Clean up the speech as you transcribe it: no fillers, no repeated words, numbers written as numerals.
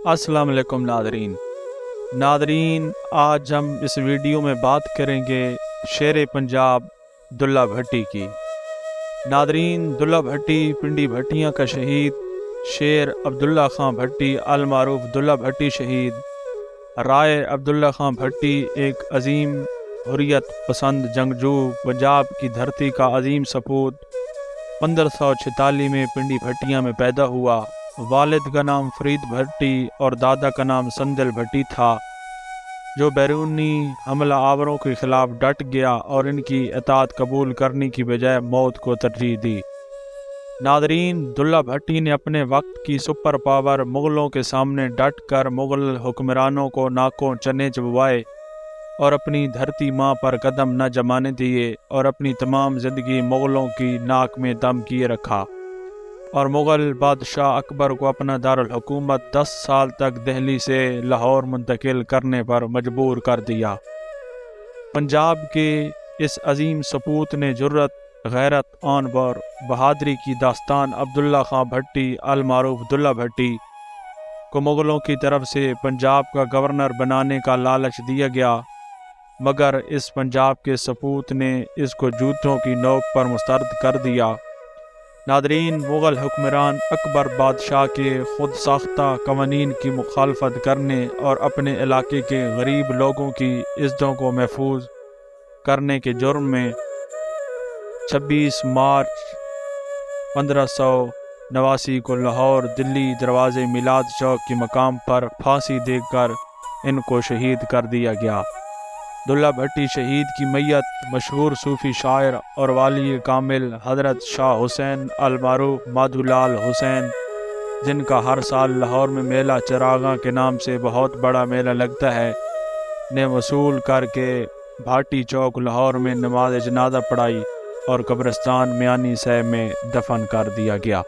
السلام علیکم ناظرین، آج ہم اس ویڈیو میں بات کریں گے شیر پنجاب دلہ بھٹی کی۔ ناظرین، دلہ بھٹی پنڈی بھٹیاں کا شہید شیر عبداللہ خان بھٹی المعروف دلہ بھٹی شہید رائے عبداللہ خان بھٹی ایک عظیم حریت پسند جنگجو، پنجاب کی دھرتی کا عظیم سپوت 1546 میں پنڈی بھٹیاں میں پیدا ہوا۔ والد کا نام فرید بھٹی اور دادا کا نام سندل بھٹی تھا، جو بیرونی حملہ آوروں کے خلاف ڈٹ گیا اور ان کی اطاعت قبول کرنے کی بجائے موت کو ترجیح دی۔ ناظرین، دلہ بھٹی نے اپنے وقت کی سپر پاور مغلوں کے سامنے ڈٹ کر مغل حکمرانوں کو ناکوں چنے چبوائے اور اپنی دھرتی ماں پر قدم نہ جمانے دیے، اور اپنی تمام زندگی مغلوں کی ناک میں دم کیے رکھا، اور مغل بادشاہ اکبر کو اپنا دارالحکومت 10 سال تک دہلی سے لاہور منتقل کرنے پر مجبور کر دیا۔ پنجاب کے اس عظیم سپوت نے جرت، غیرت اور بہادری کی داستان عبداللہ خان بھٹی المعروف دلہ بھٹی کو مغلوں کی طرف سے پنجاب کا گورنر بنانے کا لالچ دیا گیا، مگر اس پنجاب کے سپوت نے اس کو جوتوں کی نوک پر مسترد کر دیا۔ ناظرین، مغل حکمران اکبر بادشاہ کے خود ساختہ قوانین کی مخالفت کرنے اور اپنے علاقے کے غریب لوگوں کی عزتوں کو محفوظ کرنے کے جرم میں 26 مارچ 1589 کو لاہور دلی دروازے میلاد چوک کے مقام پر پھانسی دے کر ان کو شہید کر دیا گیا۔ دلہ بھٹی شہید کی میت مشہور صوفی شاعر اور والی کامل حضرت شاہ حسین المعروف مادھو لال حسین، جن کا ہر سال لاہور میں میلہ چراغاں کے نام سے بہت بڑا میلہ لگتا ہے، نے وصول کر کے بھاٹی چوک لاہور میں نماز جنازہ پڑھائی اور قبرستان میانی صاحب میں دفن کر دیا گیا۔